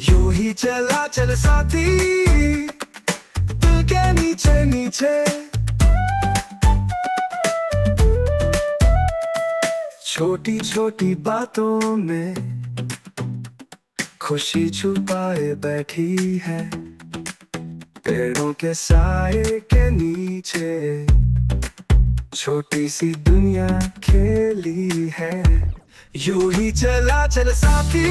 यूं ही चला चल साथी दिल के नीचे नीचे छोटी छोटी बातों में खुशी छुपाए बैठी है पेड़ों के साए के नीचे छोटी सी दुनिया खेली है यूं ही चला चल साथी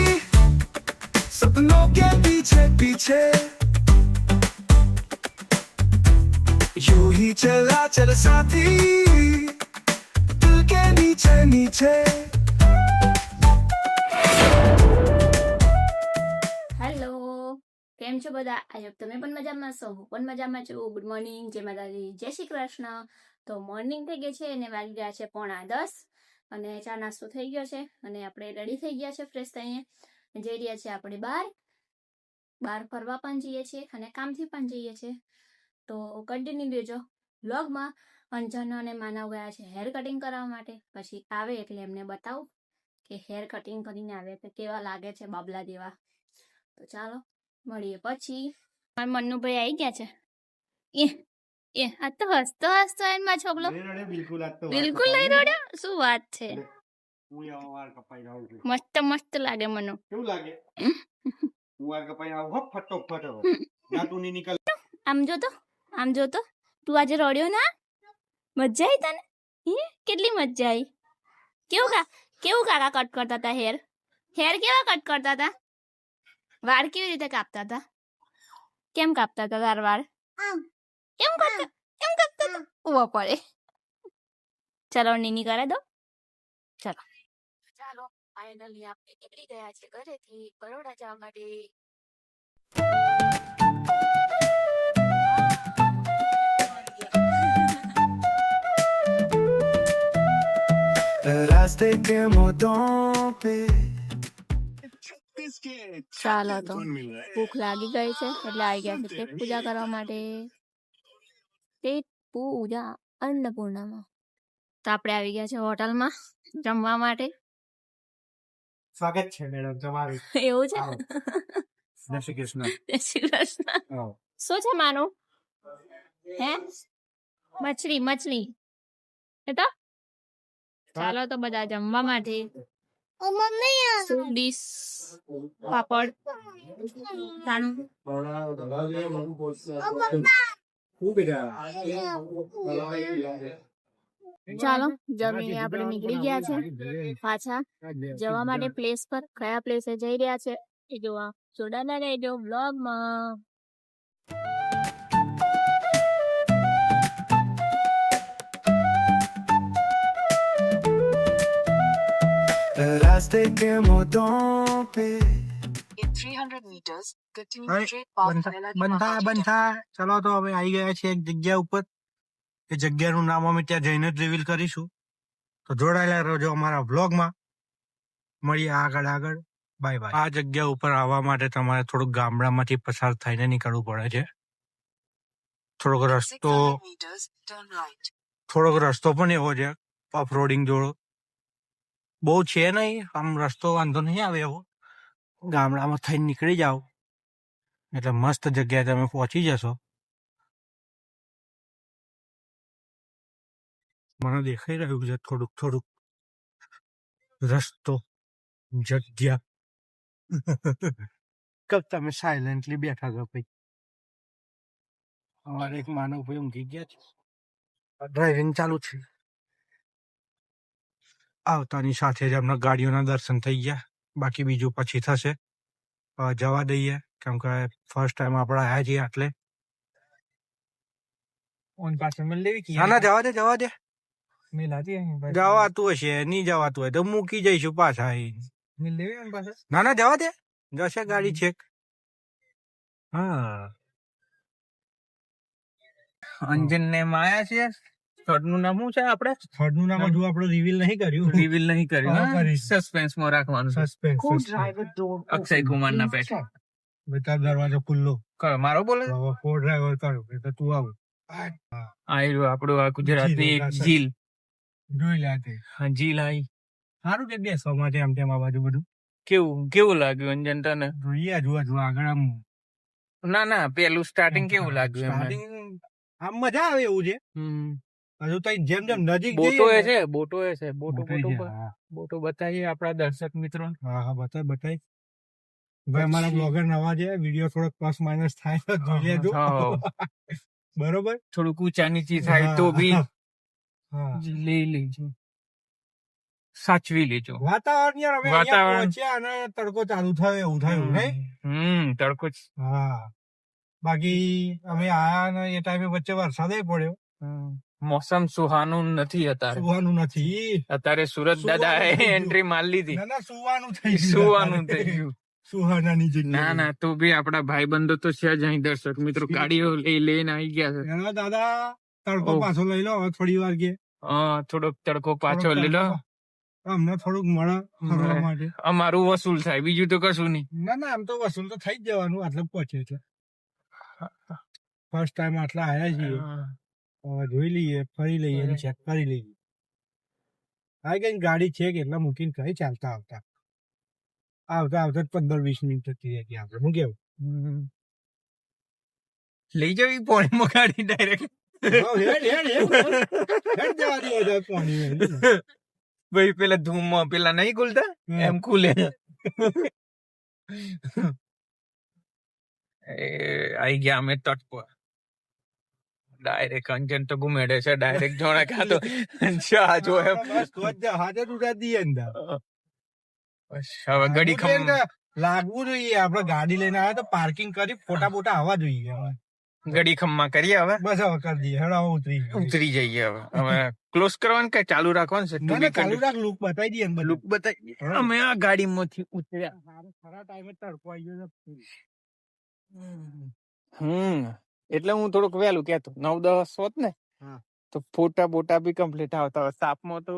सपनों के पीछे पीछे यूं ही चला चल साथी दिल के नीचे नीचे હેલો, કેમ છો બધા? આઈ હોપ તમે પણ મજામાં છો. હું પણ મજામાં છું. ગુડ મોર્નિંગ, જય માતાજી, જય શ્રી કૃષ્ણ. તો મોર્નિંગ થઈ ગઈ છે અને વાગી ગયા છે 9:30 અને ચા નાસ્તો થઈ ગયો છે અને આપણે રેડી થઈ ગયા છે ફ્રેશ થઈને જઈ રહ્યા છીએ આપણે બહાર ફરવા પણ જઈએ છીએ અને કામથી પણ જઈએ છીએ. તો કન્ટિન્યુ રહેજો વ્લોગમાં. અંજન અને માનવ ગયા છે હેર કટિંગ કરવા માટે. પછી આવે એટલે એમને બતાવું કે હેર કટિંગ કરીને આવે તો કેવા લાગે છે બાબલા જેવા. તો ચાલો મળીએ પછી. મારા મન્નુભાઈ આવી ગયા છે. એ આ તો હસતો હસતો એમાં છોકલો બિલકુલ નહીં રડ્યો. શું વાત છે, મસ્ત મસ્ત લાગે મનો. કેવું લાગે? હું આ કપાઈ આવ ફટોફટ ના તું ની નીકળ. આમ જો તો તું આજે રડ્યો ના? મજા આવી તને? કેટલી મજા આવી. કેવું કાકા કટ કરતા હતા હેર કેવા કટ કરતા હતા? વાળ કેવી રીતે કાપતા હતા? કેમ કાપતા હતા તાર વાળ? કેમ કાપતા હતા? ઉભો પડે. ચલો નીની કરે દો. ચાલો ફાઇનલી આપણે નીકળી ગયા છે ઘરેથી બરોડા જવા માટે. रास्ते के मोड़ों पे ચાલો તો ભૂખ લાગી ગઈ છે એટલે આવી ગયા છે પેટ પૂજા કરવા માટે. પેટ પૂજા અન્નપૂર્ણામાં. તો આપણે આવી ગયા છે હોટલમાં જમવા માટે. સ્વાગત છે મેડમ તમારું. એવું છે? જય શ્રી કૃષ્ણ. જય શ્રી કૃષ્ણ. શું છે માનું? હે મછલી એ તો ચાલો તો બધા જમવા માટે. ડીશ પાપડ તાણું. ચાલો જમીને આપણે નીકળી ગયા છે પાછા જવા માટે પ્લેસ પર. કયા પ્લેસે જઈ રહ્યા છે એ જોવા જોડાના રહેજો બ્લોગમાં. रास्ते के मोड़ों पे In 300 meters, continue straight path બંધા ચલો તો હવે આવી ગયા છે એક જગ્યા ઉપર. એ જગ્યાનું નામ અમે ત્યાં જઈને જ રિવીલ કરીશું. તો જોડાયેલા રહેજો અમારા વ્લોગમાં. મળીએ આગળ. Bye bye. આ જગ્યા ઉપર આવવા માટે તમારે થોડુંક ગામડામાંથી પસાર થઈને નીકળવું પડે છે. થોડોક 600 meters, turn right. રસ્તો પણ એવો છે ઓફ રોડિંગ જોડો. બહુ છે નહીં, આમ રસ્તો વાંધો નહીં આવે એવો. ગામડામાં થઈને નીકળી જાઓ એટલે મસ્ત જગ્યાએ તમે પહોંચી જશો. મને દેખાઈ રહ્યું છે થોડુંક રસ્તો જગ્યા. કબ તમે સાયલેન્ટલી બેઠા છો ભાઈ? અમારે એક માનવ ભાઈ ઊંઘી ગયા છે. ડ્રાઇવિંગ ચાલુ છે. આવતાની સાથે જ એમના ગાડીઓના દર્શન થઈ ગયા. બાકી બીજું પછી થશે. જવા દઈએ કેમ કે ફર્સ્ટ ટાઈમ આપણે આવ્યા છીએ એટલે. ના જવા દે. જવાતું હશે, નહીં જવાતું હોય તો મૂકી જઈશું પાછા. ના જવા દે, જશે ગાડી છેક. હા અંજન ને માયા છે. સ્થળનું નામ શું છે? આપણે સ્થળનું નામ હજુ આપણે રિવીલ નહીં કર્યું. સસ્પેન્સમાં રાખવાનું. અક્ષય કુમાર ના પેટ. બેટા દરવાજો ખુલ્લો કર. મારો બોલે કો ડ્રાઈવર કર્યો તો તું આવ. આપણું આ ગુજરાતની એક ઝીલ જોઈ લે. ઝીલ આવી સારું કે બેસવા માટે આમ તેમ આ બાજુ બધું કેવું લાગ્યું અંજન તને? જોઈએ હજુ આગળ આમ ના પેલું સ્ટાર્ટિંગ કેવું લાગ્યું એમને? સ્ટાર્ટિંગ આમ મજા આવે એવું છે. હજુ તો જેમ જેમ નજીક બોટો જઈએ એ ને- છે બોટો બોટો છે, હા. બોટો બતાવીએ આપણા દર્શક મિત્રો. હા બતાય ભાઈ અમારા બ્લોગર નવા છે, વિડીયો થોડોક પ્લસ માઇનસ થાય તો જોઈ લેજો. બરોબર. થોડુંક ઊંચા નીચી થાય તો બી હા. લઈ લેજો, સાચવી લેજો. વાતાવરણ યાર હવે વાતાવરણ. અહીંયા પહોંચ્યા અને તડકો ચાલુ થયો એવું થયું નહીં. તડકો જ. હા બાકી અમે આયા ને એ ટાઈમે વચ્ચે વરસાદ પડ્યો. મોસમ સુહાનું નથી અત્યારે. સુવાનું નથી. અત્યારે સુરત દાદા સુવાનું થઈ ગયું. એન્ટ્રી મારી લીધી. ના સુવાનું થઈ ગયું. સુવાનું થઈ ગયું. સુહાનાની જગ્યાએ. ના તો બી આપડા ભાઈ બંધો તો છે જ અહીં દર્શક મિત્રો, ગાડીઓ લઈને આવી ગયા છે. એના દાદા તડકો ઓહ. પાછો લઈ લો હવે થોડી વાર કે થોડોક તડકો પાછો લઈ લો, અમને થોડુંક મળે ફરવા માટે. અમારું વસૂલ થાય, બીજું તો કશું નહીં. ના આમ તો વસૂલ તો થઈ જ જવાનું, આટલે પહોંચે છે. ફર્સ્ટ ટાઈમ આટલા આયા છીએ, હવે જોઈ લઈએ, ફરી લઈએ, ચેક કરી લઈએ. આ કઈ ગાડી છે કે એટલા મૂકીને કઈ ચાલતા આવતા 15-20 મિનિટ થતી હતી આપણે. શું કેવું? લઈ જવી પોણીમાં ગાડી ડાયરેક્ટ. હેડ જવા દે પાણી વેલી. ભાઈ પેલા ધૂમમાં પેલા નહીં ખુલતા એમ ખુલે. આઈ ગયા અમે તટ પર. ડાયરેક્ટ અંજન તો ઘુમેડે છે, ડાયરેક્ટ જોડે ખાતો ચા જો એમ. બસ તો જ હાજર ઉડા દઈએ અંદર. હવે ગડી ખમ લાગવું જોઈએ. આપડે ગાડી લઈને આવ્યા તો પાર્કિંગ કરી ફોટા બોટા આવવા જોઈએ. ગડી ખમ્મા કરીએ હવે. બસ હવે કરી દઈએ. હેડ હવે ઉતરી જઈએ હવે ક્લોઝ કરવાનું કે ચાલુ રાખવાનું છે? ચાલુ રાખ. લુક બતાવી દઈએ ને લુક બતાવી. અમે આ ગાડીમાંથી ઉતર્યા. ખરા ટાઈમે તડકો આવી ગયો. એટલે હું થોડુંક વહેલું કેતો 9-10 હોત ને હા. તો ફોટા બોટા બી કમ્પ્લીટ આવતા હોય. તાપમાં તો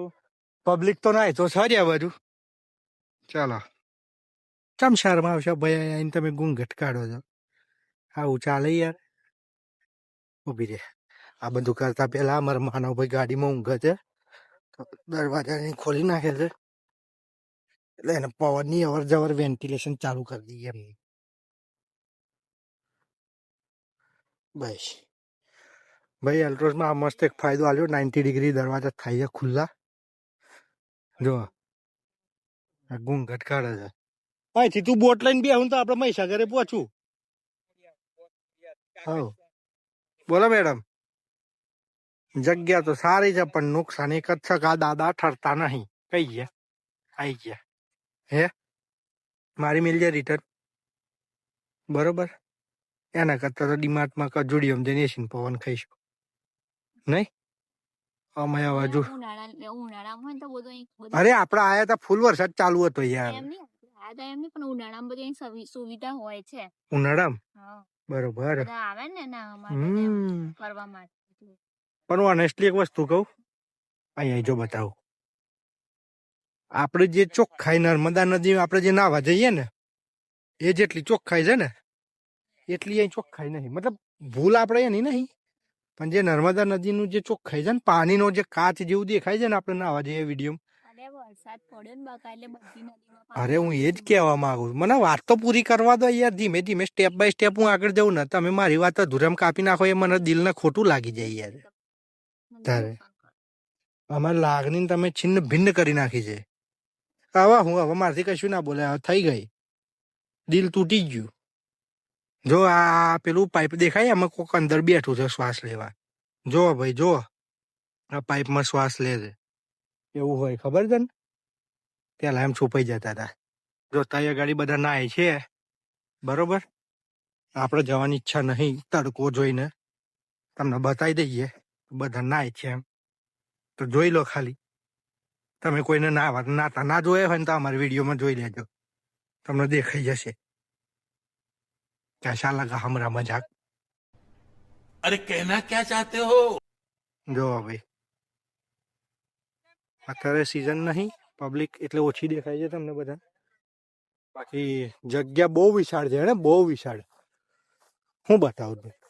પબ્લિક તો ના તો સારી આ બાજુ. ચાલો ચમ શહેરમાં આવશે ભાઈ, આઈને તમે ગુંગટ કાઢો છો. આવું ચાલે યાર. ઉભી રે. આ બધું કરતા પેલા અમારા માનવભાઈ ગાડીમાં ઊંઘે છે, તો દરવાજા ખોલી નાખે છે, એટલે એને પવનની અવર જવર વેન્ટિલેશન ચાલુ કરી દઈએ એમ. બસ ભાઈ અલ્ટ્રોસમાં આ મસ્ત એક ફાયદો આવ્યો, 90 ડિગ્રી દરવાજા થાય છે ખુલ્લા. જો આ ગુંગટ કાઢે છે. અહીંથી તું બોટ લઈને બેહું તો આપણે મહીસાગરે પહોંચું. હા બોલો મેડમ. જગ્યા તો સારી છે પણ નુકસાન એક જ છે કે આ દાદા ઠરતા નહીં. કઈ ગયા? આઈ ગયા. હે મારી મિલ જાય રિટર્ન. બરોબર. એના કરતા તો ડીમાર્ટમાં કજુડીયમ જઈને એસીને પવન ખાઈશું નહીં. અમે હવે જો ઉનાળામાં હોય તો બધું અરે આપડે આયા તા ફૂલ વરસાદ ચાલુ હતો યાર. એમ નહીં પણ ઉનાળામાં બધી અહીં સુવિધા હોય છે. ઉનાળામાં હા બરોબર. બધા આવે ને નાહવા માટે ને એમ ફરવા માટે. પણ ઓનેસ્ટલી એક વસ્તુ કહું, અહીંયા જો બતાવું, આપણે જે ચોખ્ખાઈ નર્મદા નદી આપણે જે નાહવા જઈએ ને એ જેટલી ચોખ્ખાઈ છે ને એટલી અહીં ચોખ્ખાઈ નહીં. મતલબ ભૂલ આપણે એની નહીં, પણ જે નર્મદા નદીનું જે ચોખ્ખાઈ છે ને, પાણીનો જે કાચ જેવું દેખાય છે ને આપણે નાહવા જઈએ વિડીયો. વરસાદ પડ્યો ને બકા એટલે બધી નદીમાં અરે હું એ જ કહેવા માંગુ છું. મને વાત તો પૂરી કરવા દો યાર. ધીમે ધીમે સ્ટેપ બાય સ્ટેપ હું આગળ જઉં ને. તમે મારી વાત અધૂરામાં કાપી નાખો એ મને દિલને ખોટું લાગી જાય યાર. તારે અમારી લાગણી તમે છિન્ન ભિન્ન કરી નાખી છે. હવે મારથી કશું ના બોલે. હવે થઈ ગઈ, દિલ તૂટી ગયું. જો આ પેલું પાઇપ દેખાય એમાં કોક અંદર બેઠું છે શ્વાસ લેવા. જો ભાઈ જો આ પાઇપમાં શ્વાસ લે છે એવું હોય ખબર છે ને. પેલા એમ છુપાઈ જતા હતા. જો તૈયાર ગાડી બધા નાય છે બરોબર. આપણે જવાની ઈચ્છા નહીં તડકો જોઈને. તમને બતાવી દઈએ બધા નાય છે એમ તો જોઈ લો ખાલી. તમે કોઈને નાતા ના જોયા હોય ને તો અમારા વિડીયોમાં જોઈ લેજો, તમને દેખાઈ જશે. कैसा लगा हमारा मजाक? अरे कहना क्या चाहते हो? જો ભાઈ અત્યારે સીઝન નહીં, પબ્લિક એટલે ઓછી દેખાય છે તમને બધા. બાકી જગ્યા બહુ વિશાળ છે ને, બહુ વિશાળ. હું બતાવું ભાઈ.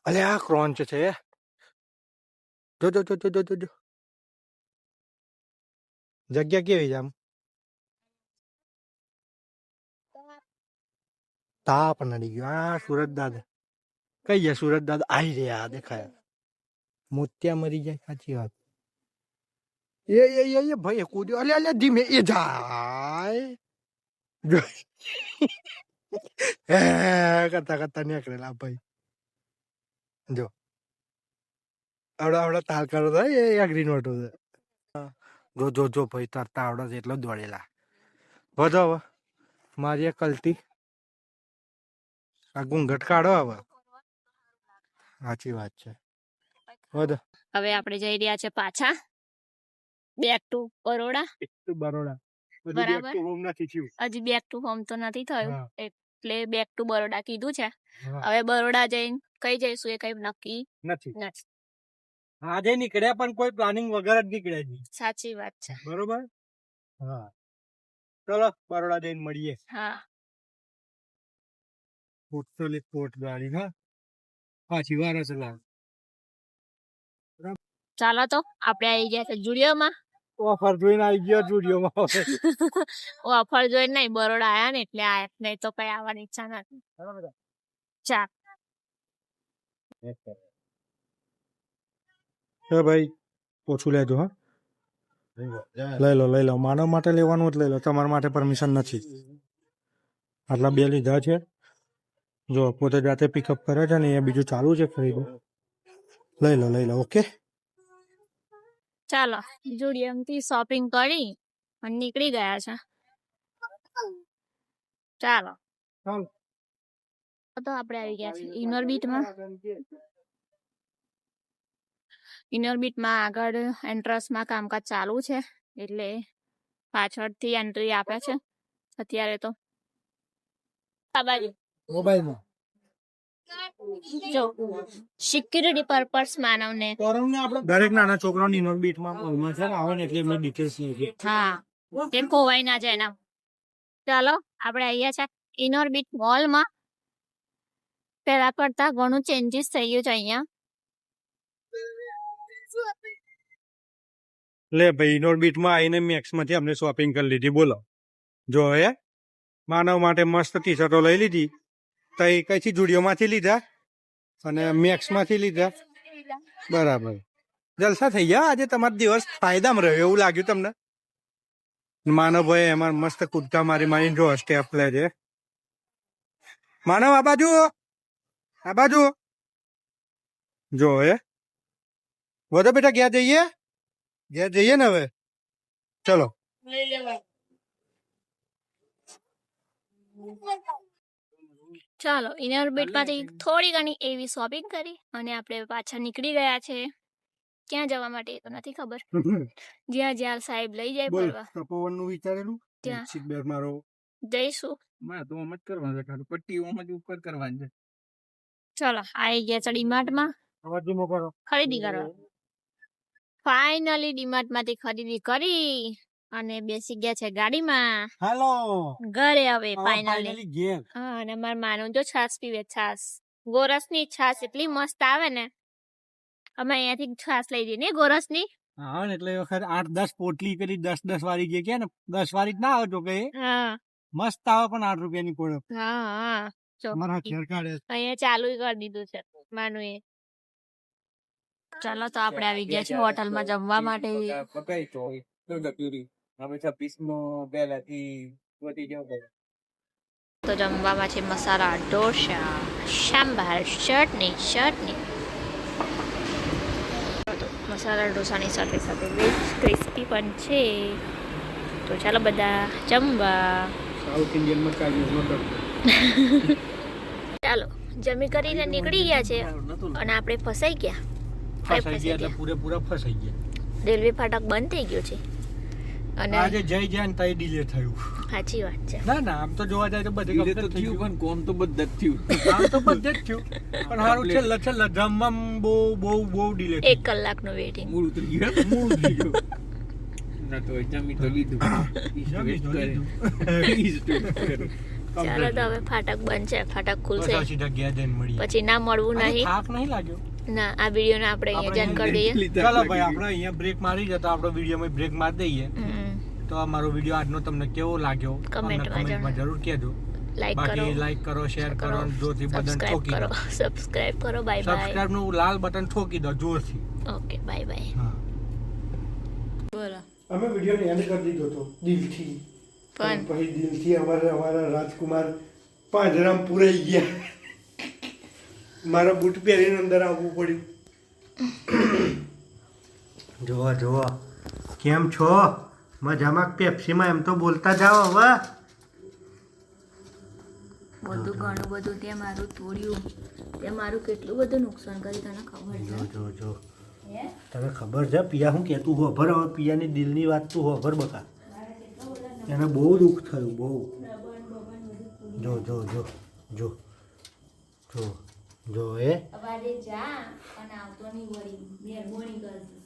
અલે આ ક્રોન્ચ છે. જો જો જો જો જો જગ્યા કેવી છે આમ. તાપ નડી ગયો. આ સુરત દાદા કઈ ગયા? સુરત દાદા આવી રહ્યા દેખાયા. મોતિયા મરી જાય. સાચી વાત. એ ભાઈ કૂદ્યો. અલે ધીમે એ જાય કરતા નીકળેલા ભાઈ. જો આવડા તાલ કરો તો એ એગ્રી નોટો જો ભાઈ તરતા આવડે છે એટલો દોડેલા. વધો હવે મારી કલતી આ ઘૂંઘટ કાઢો હવે. સાચી વાત છે. વધો હવે આપણે જઈ રહ્યા છે પાછા બેક ટુ બરોડા. બરોડા બરાબર. હજી બેક ટુ હોમ તો નથી થયું એટલે બેક ટુ બરોડા કીધું છે. હવે બરોડા જઈને કઈ જઈશું એ કઈ નક્કી નથી. નથી. આજે નીકળ્યા પણ કોઈ પ્લાનિંગ વગર જ નીકળ્યા છે. સાચી વાત છે. બરોબર. હા ચલો બરોડા જઈને મળીએ. હા પોટ ગાડી. હા પાછી વાર હશે લાવ. ચાલો તો આપણે આવી ગયા છે જુડિયોમાં. ઓફર જોઈને આવી ગયો સ્ટુડિયોમાં. ઓફર જોઈને નહીં, બરોડા આયા ને એટલે આયા, નહીં તો કઈ આવવાની ઈચ્છા નથી. ચાલ ભાઈ ઓછું લેજો. હા લઈ લો. માનવ માટે લેવાનું જ લઈ લો. તમારા માટે પરમિશન નથી. આટલા 2 લીધા છે. જો પોતે જાતે પિકઅપ કરે છે ને એ બીજું ચાલુ છે ખરીદો. લઈ લો. ઓકે ચાલો જુડિયોમાંથી શોપિંગ કરી અને નીકળી ગયા છે. ચાલો તો આપણે આવી ગયા છીએ ઇનોર્બિટમાં. ઇનોર્બિટમાં આગળ એન્ટ્રન્સમાં કામકાજ ચાલુ છે એટલે પાછળથી એન્ટ્રી આપે છે અત્યારે તો. આ બાજુ મોબાઈલમાં જો સિક્યુરિટી પર્પસ માનવને દરેક નાના છોકરાઓની ઇનોર્બિટમાં છે ને આવે ને એટલે એમને ડિટેલ્સ નહીં. હા તે ખોવાઈ ના જાય એના. ચાલો આપણે અહીંયા છે ઇનોર્બિટ મોલમાં. પેલા કરતા ઘણું ચેન્જીસ થઈ ગયું છે અહીંયા. લે ભાઈ ઇનોર્બિટમાં આવીને મેક્સમાંથી અમને શોપિંગ કરી લીધી. બોલો જો એ માનવ માટે મસ્ત ટી શર્ટો લઈ લીધી. તો એ કઈથી જુડિયોમાંથી લીધા અને મેક્સમાંથી લીધા. બરાબર જલસા થઈ ગયા. આજે તમારો દિવસ ફાયદામાં રહ્યો એવું લાગ્યું તમને? માનવભાઈ એમાં મસ્ત કૂદકા મારી જો સ્ટેપ લે છે. માનવ આ બાજુ જો એ વધો બેટા ઘેર જઈએ ને હવે. ચલો ચાલો ઇનોર્બિટમાંથી થોડી ઘણી એવી શોપિંગ કરી અને આપણે પાછા નીકળી ગયા છે. ક્યાં જવા માટે એ તો નથી ખબર. જ્યાં સાહેબ લઈ જાય ફરવા તપોવનનું વિચારેલું ત્યાં સીટ મારો જઈશું. તો આમ જ કરવાનું છે. પટ્ટી ઓમ જ ઉપર કરવાની છે. ચલો આવી ગયા છે ડીમાર્ટમાં ખરીદી કરવા. ફાઇનલી ડીમાર્ટમાંથી ખરીદી કરી અને બેસી ગયા છે ગાડીમાં. હાલો ઘરે હવે ફાઇનલી. ફાઇનલી ઘેર. હા અને માર માનું જો છાશ પીવે. છાશ ગોરસની છાશ એટલી મસ્ત આવે ને. અમે અહીંયાથી છાશ લઈ જઈએ ને ગોરસની. હા એટલે એ વખત 8-10 પોટલી કરી 10 વાળી જે કે ને 10 વાળી જ ના આવે તો કે હા મસ્ત આવે પણ 8 રૂપિયાની પોળ. હા જો તમારા ઘેર કાઢે અહીંયા ચાલુ કરી દીધું છે માનું એ. ચાલો તો આપણે આવી ગયા છીએ હોટલમાં જમવા માટે. તો જમવામાં છે મસાલા ઢોસા, સાંભાર, ચટણી. મસાલા ઢોસાની સાથે સાથે વેજ ક્રિસ્પી પણ છે. તો ચાલો બધા જમવા. સાઉથ ઇન્ડિયનમાં ચાઇનીઝમાં કરતો. ચાલો જમી કરીને નીકળી ગયા છે અને આપણે ફસાઈ ગયા. પૂરેપૂરા ફસાઈ ગયા. રેલવે ફાટક બંધ થઈ ગયો છે અને આજે જઈ જાય ને તઈ ડીલે થયું. સાચી વાત છે. ના આમ તો જોવા જાય તો બધે થયું પણ કોમ તો બધે જ થયું. આમ તો બધે જ થયું પણ સારું છેલ્લે જમવામાં બહુ ડીલે 1 કલાકનું વેઇટિંગ. મૂળ ઉતરી ગયું. ના તો જમી તો લીધું. ચાલો તો હવે ફાટક બંધ છે. ફાટક ખુલશે સીધા ગયા જઈને મળીએ. પછી ના મળવું નહીં. થાક નહીં લાગ્યો ના આ વિડીયો ને આપણે અહીંયા જાન કરી દઈએ. ચાલો ભાઈ આપણે અહીંયા બ્રેક મારી જતા આપણો વિડીયોમાં બ્રેક મારી દઈએ. તો અમારો વિડીયો આજનો તમને કેવો લાગ્યો કમેન્ટમાં જરૂર કહેજો. લાઈક કરો, બાકી લાઈક કરો, શેર કરો, અને જોરથી બટન સબસ્ક્રાઇબ ઠોકી કરો, દો. સબસ્ક્રાઇબ કરો. Bye bye. સબસ્ક્રાઇબ નું લાલ બટન ઠોકી દો જોરથી. Okay, bye bye. હા, બોલો. અમે વિડીયો એન્ડ કરી દીધો હતો દિલથી, પણ પછી દિલથી અમારા રાજકુમાર પાંજરામ પુરાઈ ગયા. મારા બૂટ પહેરીને અંદર આવવું પડ્યું. જોવા કેમ છો? મજામાં? પેપ્સીમાં એમ તો બોલતા જાઓ હવે. બધું ઘણું બધું તે મારું તોડ્યું, તે મારું કેટલું બધું નુકસાન કર્યું તને ખબર છે? જો હે? તને ખબર છે પિયા હું કહેતું હોભર? હવે પિયાની દિલની વાત તું હોભર બકા. એને બહુ દુઃખ થયું, બહુ. જો એ અવારે જા અને આવતો નહીં વળી, મહેરબાની કરજો.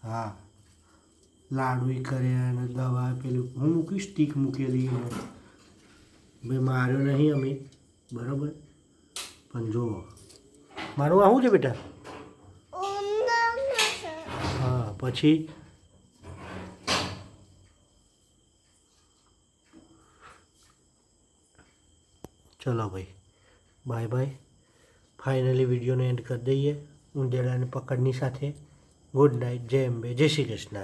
હા, લાડુ કરે અને દવા પેલું હું મૂકી સ્ટીક મૂકેલી. ભાઈ માર્યો નહીં અમે, બરાબર, પણ જો મારું આ શું છે બેટા? હા, પછી ચલો ભાઈ, બાય બાય. ફાઇનલી વિડીયોને એન્ડ કરી દઈએ ઉંદેડાની પકડની સાથે. ગુડ નાઇટ, જય અંબે, જય શ્રી કૃષ્ણ.